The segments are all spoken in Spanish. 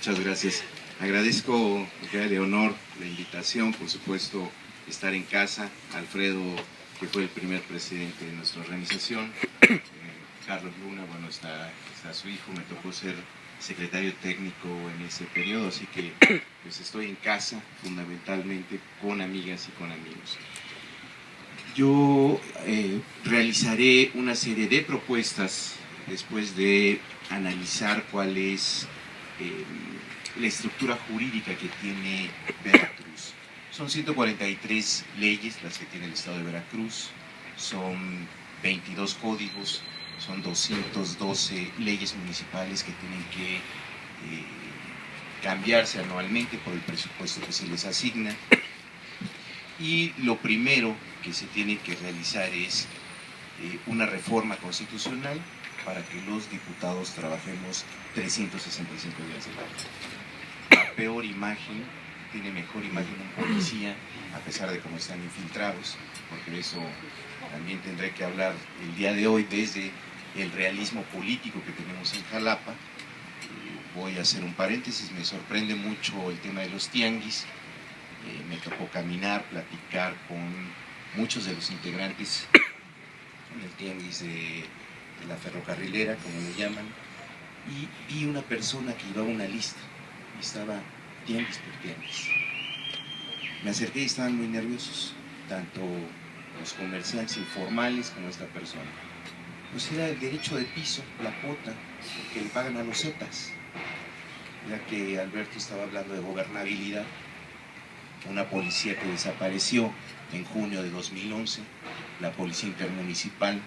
Muchas gracias. Agradezco, me queda de honor la invitación, por supuesto, estar en casa. Alfredo, que fue el primer presidente de nuestra organización, Carlos Luna, bueno, está su hijo, me tocó ser secretario técnico en ese periodo, así que pues estoy en casa fundamentalmente con amigas y con amigos. Yo realizaré una serie de propuestas después de analizar cuál es la estructura jurídica que tiene Veracruz. Son 143 leyes las que tiene el Estado de Veracruz, son 22 códigos, son 212 leyes municipales que tienen que cambiarse anualmente por el presupuesto que se les asigna. Y lo primero que se tiene que realizar es una reforma constitucional para que los diputados trabajemos 365 días del año. La peor imagen, tiene mejor imagen un policía, a pesar de cómo están infiltrados, porque de eso también tendré que hablar el día de hoy desde el realismo político que tenemos en Jalapa. Voy a hacer un paréntesis, me sorprende mucho el tema de los tianguis. Me tocó caminar, platicar con muchos de los integrantes en el tianguis de la ferrocarrilera, como le llaman, y vi una persona que llevaba una lista y estaba tianguis por tianguis. Me acerqué y estaban muy nerviosos, tanto los comerciantes informales como esta persona. Pues era el derecho de piso, la cuota que le pagan a los zetas, ya que Alberto estaba hablando de gobernabilidad. Una policía que desapareció en junio de 2011, la policía intermunicipal,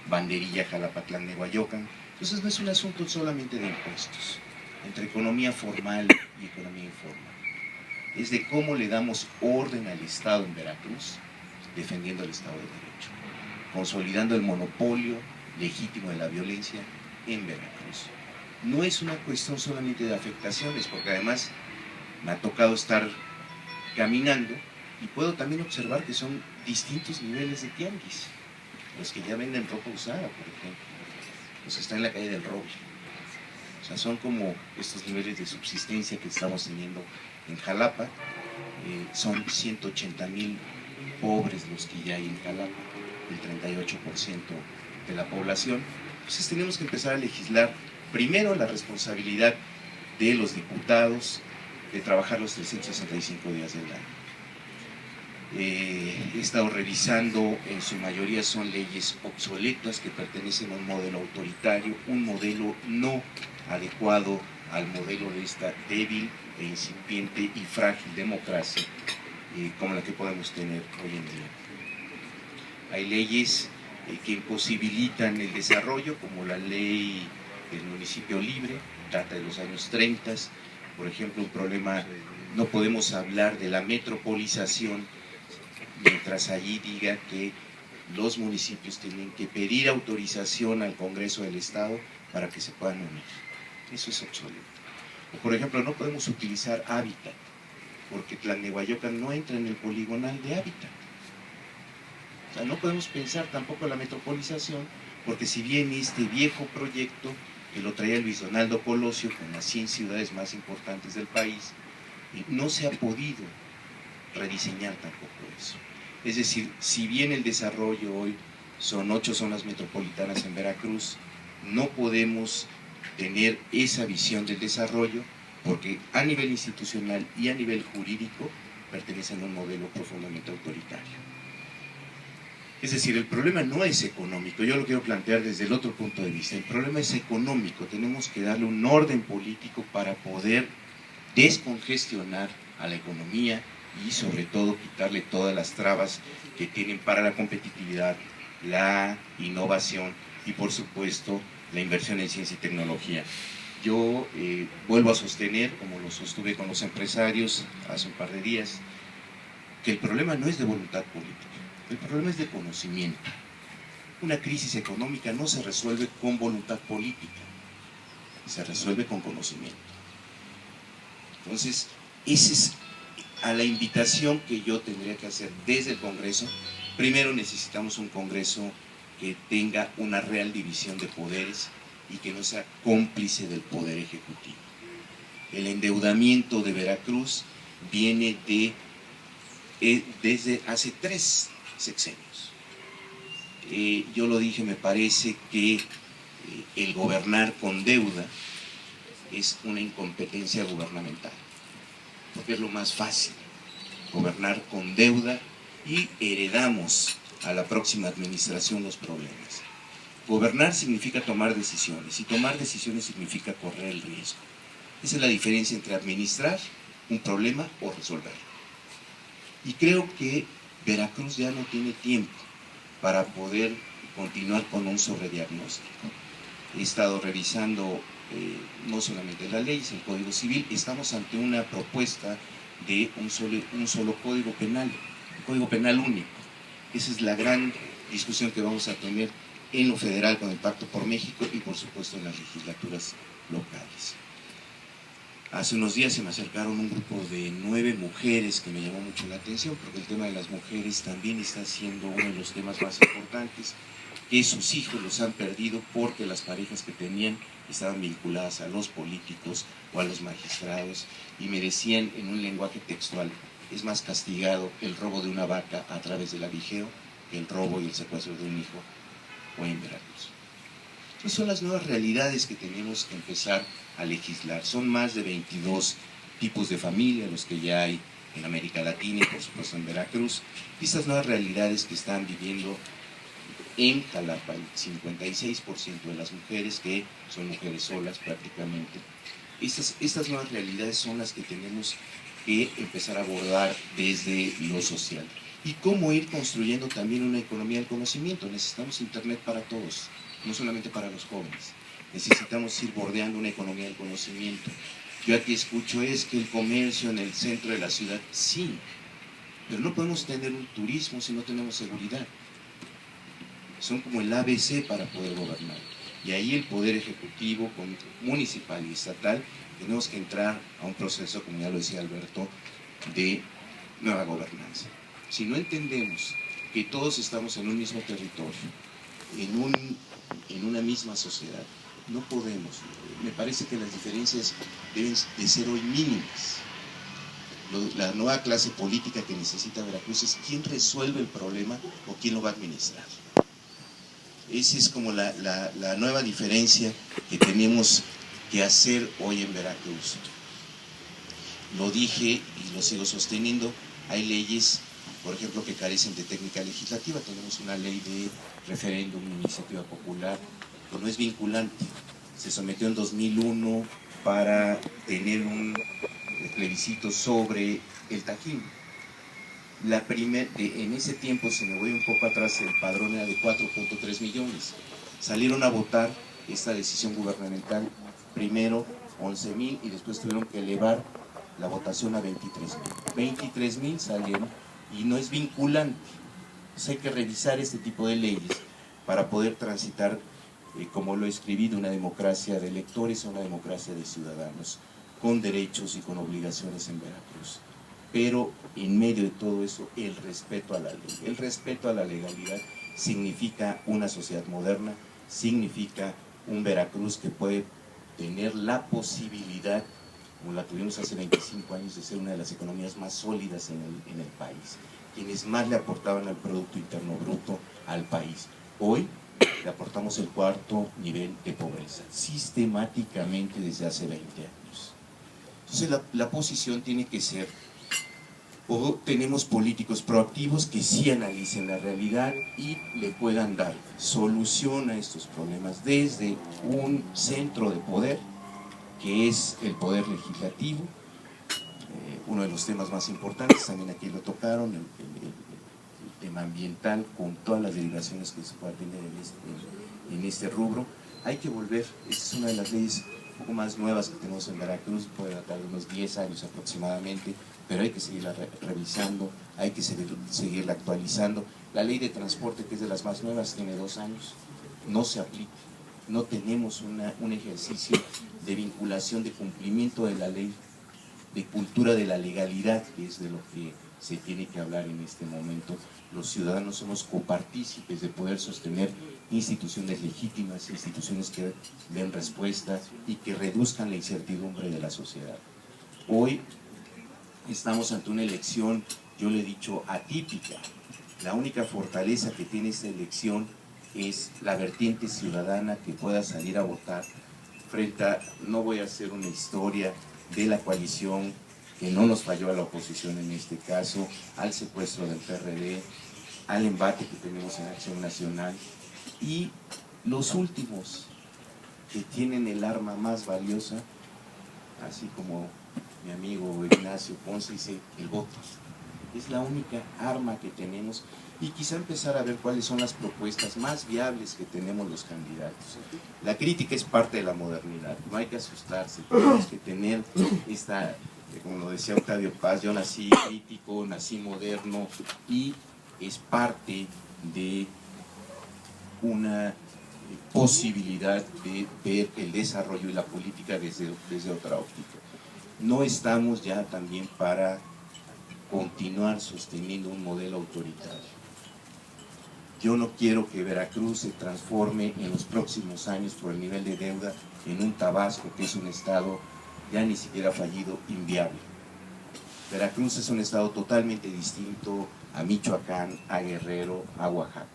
Banderilla, Jalapatlán, Nehuayocan. Entonces no es un asunto solamente de impuestos, entre economía formal y economía informal. Es de cómo le damos orden al Estado en Veracruz, defendiendo el Estado de Derecho, consolidando el monopolio legítimo de la violencia en Veracruz. No es una cuestión solamente de afectaciones, porque además me ha tocado estar caminando y puedo también observar que son distintos niveles de tianguis. Los que ya venden ropa usada, por ejemplo, los que están en la calle del Roble. O sea, son como estos niveles de subsistencia que estamos teniendo en Jalapa. Son 180,000 pobres los que ya hay en Jalapa, el 38% de la población. Entonces tenemos que empezar a legislar primero la responsabilidad de los diputados de trabajar los 365 días del año. He estado revisando, en su mayoría son leyes obsoletas que pertenecen a un modelo autoritario, un modelo no adecuado al modelo de esta débil e incipiente y frágil democracia como la que podemos tener hoy en día. Hay leyes que imposibilitan el desarrollo, como la ley del municipio libre, data de los años 30. Por ejemplo, un problema, no podemos hablar de la metropolización mientras allí diga que los municipios tienen que pedir autorización al Congreso del Estado para que se puedan unir. Eso es obsoleto. O, por ejemplo, no podemos utilizar hábitat, porque Tlalnehuayocan no entra en el poligonal de hábitat. O sea, no podemos pensar tampoco la metropolización, porque si bien este viejo proyecto que lo traía Luis Donaldo Colosio con las 100 ciudades más importantes del país, no se ha podido rediseñar tampoco eso. Es decir, si bien el desarrollo hoy son 8 zonas metropolitanas en Veracruz, no podemos tener esa visión del desarrollo porque a nivel institucional y a nivel jurídico pertenecen a un modelo profundamente autoritario. Es decir, el problema no es económico, yo lo quiero plantear desde el otro punto de vista, el problema es económico, tenemos que darle un orden político para poder descongestionar a la economía y sobre todo quitarle todas las trabas que tienen para la competitividad, la innovación y por supuesto la inversión en ciencia y tecnología. Yo vuelvo a sostener, como lo sostuve con los empresarios hace un par de días, que el problema no es de voluntad política, el problema es de conocimiento. Una crisis económica no se resuelve con voluntad política, se resuelve con conocimiento. Entonces, esa es a la invitación que yo tendría que hacer desde el Congreso. Primero necesitamos un Congreso que tenga una real división de poderes y que no sea cómplice del poder ejecutivo. El endeudamiento de Veracruz viene desde hace 3 sexenios. Yo lo dije, me parece que el gobernar con deuda es una incompetencia gubernamental, porque es lo más fácil, gobernar con deuda, y heredamos a la próxima administración los problemas. Gobernar significa tomar decisiones, y tomar decisiones significa correr el riesgo. Esa es la diferencia entre administrar un problema o resolverlo. Y creo que Veracruz ya no tiene tiempo para poder continuar con un sobrediagnóstico. He estado revisando no solamente la ley, sino el Código Civil. Estamos ante una propuesta de un solo Código Penal, un Código Penal único. Esa es la gran discusión que vamos a tener en lo federal con el Pacto por México y por supuesto en las legislaturas locales. Hace unos días se me acercaron un grupo de 9 mujeres que me llamó mucho la atención, porque el tema de las mujeres también está siendo uno de los temas más importantes, que sus hijos los han perdido porque las parejas que tenían estaban vinculadas a los políticos o a los magistrados, y me decían en un lenguaje textual: es más castigado el robo de una vaca a través del avigeo que el robo y el secuestro de un hijo o en Veracruz. Esas son las nuevas realidades que tenemos que empezar a legislar. Son más de 22 tipos de familia los que ya hay en América Latina y por supuesto en Veracruz. Y estas nuevas realidades que están viviendo en Jalapa, el 56% de las mujeres que son mujeres solas prácticamente. Estas nuevas realidades son las que tenemos que empezar a abordar desde lo social. Y cómo ir construyendo también una economía del conocimiento. Necesitamos internet para todos, no solamente para los jóvenes. Necesitamos ir bordeando una economía del conocimiento. Yo aquí escucho es que el comercio en el centro de la ciudad, sí, pero no podemos tener un turismo si no tenemos seguridad. Son como el ABC para poder gobernar. Y ahí el poder ejecutivo, municipal y estatal, tenemos que entrar a un proceso, como ya lo decía Alberto, de nueva gobernanza. Si no entendemos que todos estamos en un mismo territorio, en una misma sociedad, no podemos. Me parece que las diferencias deben de ser hoy mínimas. La nueva clase política que necesita Veracruz es quién resuelve el problema o quién lo va a administrar. Esa es como la nueva diferencia que tenemos que hacer hoy en Veracruz. Lo dije y lo sigo sosteniendo, hay leyes, por ejemplo, que carecen de técnica legislativa. Tenemos una ley de referéndum, iniciativa popular, que no es vinculante. Se sometió en 2001 para tener un plebiscito sobre el Tajín. En ese tiempo, si me voy un poco atrás, el padrón era de 4.3 millones. Salieron a votar esta decisión gubernamental, primero 11,000 y después tuvieron que elevar la votación a 23,000. 23,000 salieron y no es vinculante. Entonces hay que revisar este tipo de leyes para poder transitar, como lo he escribido, una democracia de electores a una democracia de ciudadanos, con derechos y con obligaciones en Veracruz. Pero en medio de todo eso, el respeto a la ley. El respeto a la legalidad significa una sociedad moderna, significa un Veracruz que puede tener la posibilidad, como la tuvimos hace 25 años, de ser una de las economías más sólidas en el país, quienes más le aportaban al Producto Interno Bruto al país. Hoy le aportamos el 4º nivel de pobreza, sistemáticamente desde hace 20 años. Entonces la posición tiene que ser: o tenemos políticos proactivos que sí analicen la realidad y le puedan dar solución a estos problemas desde un centro de poder, que es el poder legislativo, uno de los temas más importantes, también aquí lo tocaron, el tema ambiental, con todas las derivaciones que se pueda tener en este rubro. Hay que volver, esta es una de las leyes un poco más nuevas que tenemos en Veracruz, puede datar de unos 10 años aproximadamente, pero hay que seguirla revisando, hay que seguirla actualizando. La ley de transporte, que es de las más nuevas, tiene 2 años, no se aplica. No tenemos un ejercicio de vinculación, de cumplimiento de la ley, de cultura de la legalidad, que es de lo que se tiene que hablar en este momento. Los ciudadanos somos copartícipes de poder sostener instituciones legítimas, instituciones que den respuesta y que reduzcan la incertidumbre de la sociedad. Hoy estamos ante una elección, yo le he dicho, atípica. La única fortaleza que tiene esta elección es la vertiente ciudadana que pueda salir a votar frente a, no voy a hacer una historia de la coalición que no nos falló a la oposición en este caso, al secuestro del PRD, al embate que tenemos en Acción Nacional, y los últimos que tienen el arma más valiosa, así como mi amigo Ignacio Ponce dice, el voto. Es la única arma que tenemos, y quizá empezar a ver cuáles son las propuestas más viables que tenemos los candidatos. La crítica es parte de la modernidad, no hay que asustarse, tenemos que tener esta, como lo decía Octavio Paz, yo nací crítico, nací moderno, y es parte de una posibilidad de ver el desarrollo y la política desde otra óptica. No estamos ya también para continuar sosteniendo un modelo autoritario. Yo no quiero que Veracruz se transforme en los próximos años por el nivel de deuda en un Tabasco, que es un estado ya ni siquiera fallido, inviable. Veracruz es un estado totalmente distinto a Michoacán, a Guerrero, a Oaxaca.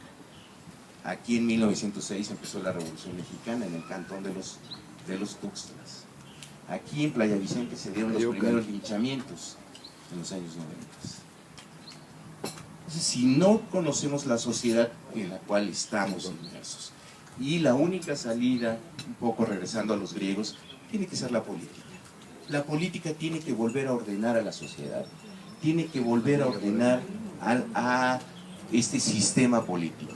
Aquí en 1906 empezó la Revolución Mexicana en el cantón de los Tuxtlas. Aquí en Playa Vicente se dieron los primeros linchamientos en los años 90. Entonces, si no conocemos la sociedad en la cual estamos inmersos, y la única salida, un poco regresando a los griegos, tiene que ser la política. La política tiene que volver a ordenar a la sociedad, tiene que volver a ordenar a este sistema político.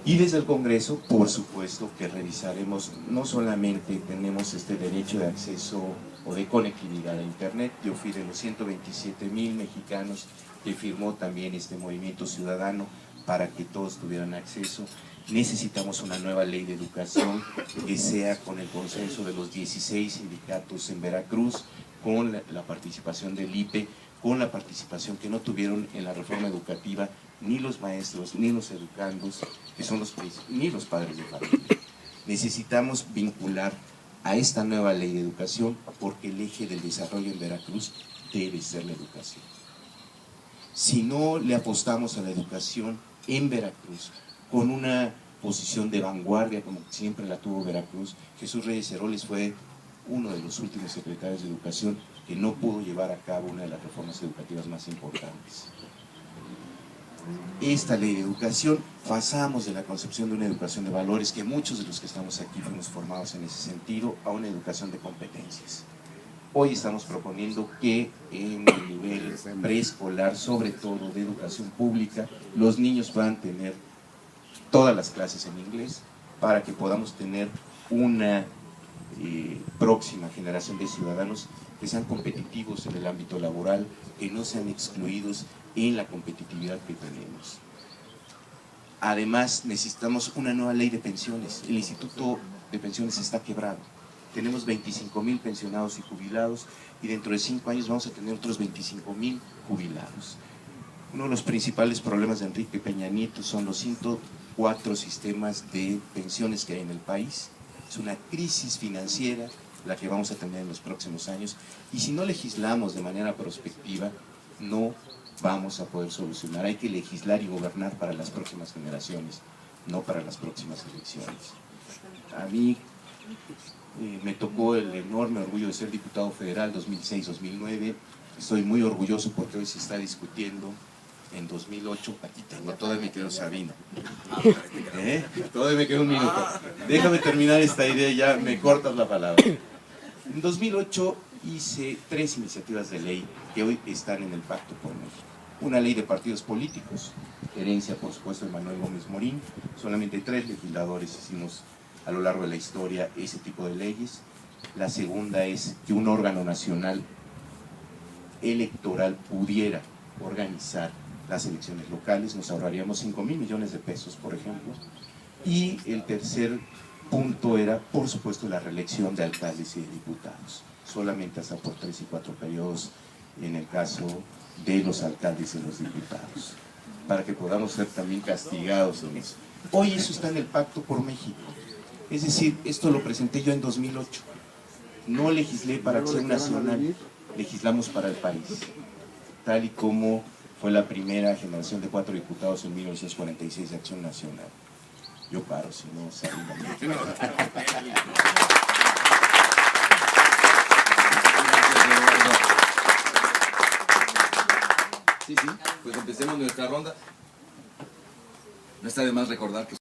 Y desde el Congreso, por supuesto, que revisaremos, no solamente tenemos este derecho de acceso o de conectividad a Internet, yo fui de los 127,000 mexicanos que firmó también este movimiento ciudadano para que todos tuvieran acceso. Necesitamos una nueva ley de educación que sea con el consenso de los 16 sindicatos en Veracruz, con la participación del IPE, con la participación que no tuvieron en la reforma educativa ni los maestros, ni los educandos, que son ni los padres de familia. Necesitamos vincular a esta nueva ley de educación porque el eje del desarrollo en Veracruz debe ser la educación. Si no le apostamos a la educación en Veracruz con una posición de vanguardia como siempre la tuvo Veracruz, Jesús Reyes Heroles fue uno de los últimos secretarios de educación que no pudo llevar a cabo una de las reformas educativas más importantes. Esta ley de educación, pasamos de la concepción de una educación de valores, que muchos de los que estamos aquí fuimos formados en ese sentido, a una educación de competencias. Hoy estamos proponiendo que en el nivel preescolar, sobre todo de educación pública, los niños puedan tener todas las clases en inglés para que podamos tener una próxima generación de ciudadanos que sean competitivos en el ámbito laboral, que no sean excluidos en la competitividad que tenemos. Además, necesitamos una nueva ley de pensiones. El Instituto de Pensiones está quebrado. Tenemos 25,000 pensionados y jubilados, y dentro de 5 años vamos a tener otros 25,000 jubilados. Uno de los principales problemas de Enrique Peña Nieto son los 104 sistemas de pensiones que hay en el país. Es una crisis financiera la que vamos a tener en los próximos años, y si no legislamos de manera prospectiva, no vamos a poder solucionar. Hay que legislar y gobernar para las próximas generaciones, no para las próximas elecciones. A mí me tocó el enorme orgullo de ser diputado federal 2006-2009. Estoy muy orgulloso porque hoy se está discutiendo en 2008. Aquí tengo, todavía me quedo Sabino. Todavía me queda un minuto. Déjame terminar esta idea y ya me cortas la palabra. En 2008 hice 3 iniciativas de ley que hoy están en el Pacto por México. Una ley de partidos políticos, herencia por supuesto de Manuel Gómez Morín. Solamente 3 legisladores hicimos a lo largo de la historia ese tipo de leyes. La segunda es que un órgano nacional electoral pudiera organizar las elecciones locales, nos ahorraríamos 5,000 millones de pesos, por ejemplo. Y el tercer punto era, por supuesto, la reelección de alcaldes y de diputados, solamente hasta por 3 y 4 periodos en el caso de los alcaldes y los diputados, para que podamos ser también castigados en eso. Hoy eso está en el Pacto por México. Es decir, esto lo presenté yo en 2008. No legislé para Acción Nacional, legislamos para el país. Tal y como fue la primera generación de 4 diputados en 1946 de Acción Nacional. Yo paro, si no salgo. Sí, pues empecemos nuestra ronda. No está de más recordar que